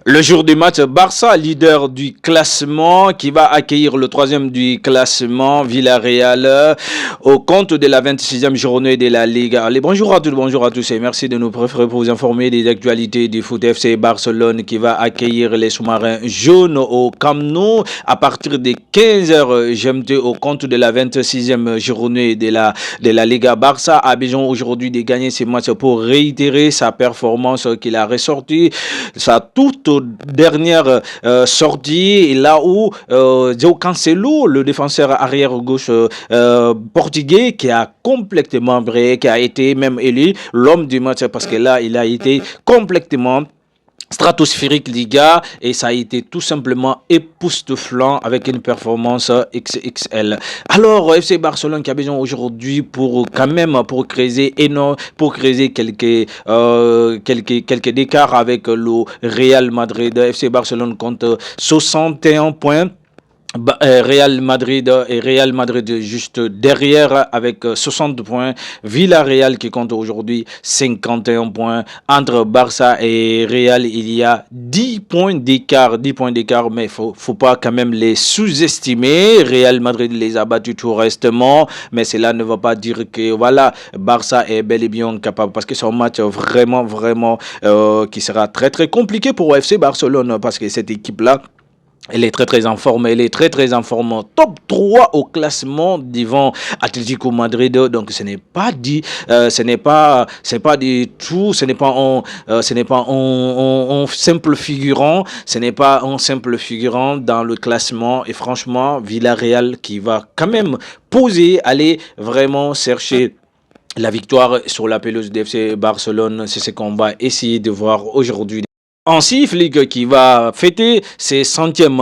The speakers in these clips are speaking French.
Le jour du match, Barça, leader du classement, qui va accueillir le troisième du classement, Villarreal, au compte de la 26e journée de la Liga. Allez, bonjour à tous et merci de nous préférer pour vous informer des actualités du foot. FC Barcelone qui va accueillir les sous-marins jaunes au Camp Nou à partir de 15h GMT au compte de la 26e journée de la Liga. Barça a besoin aujourd'hui de gagner ce match pour réitérer sa performance qu'il a ressortie, sa toute dernière sortie, là où João Cancelo, le défenseur arrière gauche portugais, qui a complètement brillé, qui a été même élu l'homme du match, parce que là il a été complètement stratosphérique, les gars, et ça a été tout simplement époustouflant avec une performance XXL. Alors FC Barcelone qui a besoin aujourd'hui pour quand même pour créer quelques écarts avec le Real Madrid. FC Barcelone compte 61 points. Real Madrid juste derrière avec 60 points. Villarreal qui compte aujourd'hui 51 points. Entre Barça et Real, il y a 10 points d'écart, mais faut pas quand même les sous-estimer. Real Madrid les a battus tout restement, mais cela ne va pas dire que voilà, Barça est bel et bien capable, parce que c'est un match vraiment qui sera très compliqué pour FC Barcelone, parce que cette équipe là, elle est très en forme, top 3 au classement devant Atlético Madrid. Donc ce n'est pas dit, c'est pas du tout, ce n'est pas un simple figurant, dans le classement. Et franchement, Villarreal qui va quand même aller vraiment chercher la victoire sur la pelouse d'FC Barcelone, c'est ce qu'on va essayer de voir aujourd'hui. Hansi Flick qui va fêter ses centièmes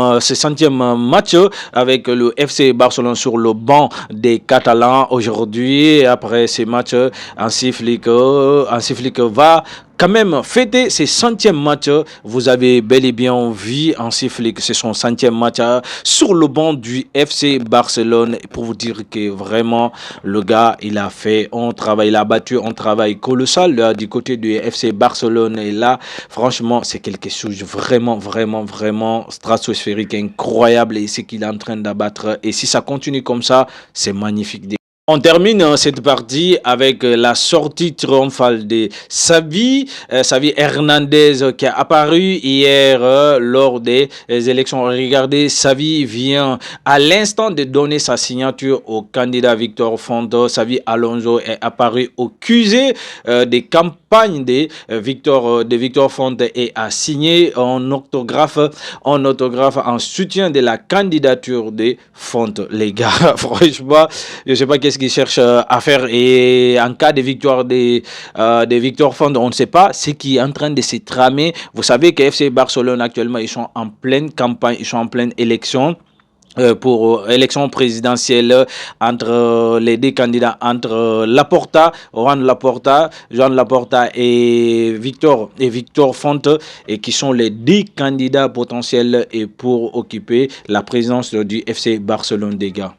matchs avec le FC Barcelone sur le banc des Catalans aujourd'hui. Après ces matchs, Hansi Flick va quand même fêter ses centièmes matchs. Vous avez bel et bien vu Hansi Flick, c'est son centième match sur le banc du FC Barcelone, pour vous dire que vraiment le gars il a fait un travail, il a battu un travail colossal là, du côté du FC Barcelone. Et là franchement c'est quelque chose vraiment stratosphérique, incroyable, et ce qu'il est en train d'abattre. Et si ça continue comme ça, c'est magnifique. On termine cette partie avec la sortie triomphale de Xavi Hernandez qui a apparu hier lors des élections. Regardez, Xavi vient à l'instant de donner sa signature au candidat Victor Font. Xavi Alonso est apparu au QG des campagnes de Victor Font et a signé un autographe en soutien de la candidature de Font. Les gars, franchement, je sais pas qu'est-ce qu'ils cherchent à faire, et en cas de victoire de Victor Font, on ne sait pas ce qui est en train de se tramer. Vous savez que FC Barcelone actuellement ils sont en pleine campagne, ils sont en pleine élection pour élection présidentielle entre les deux candidats, entre Joan Laporta et Victor Font, et qui sont les deux candidats potentiels et pour occuper la présidence du FC Barcelone, des gars.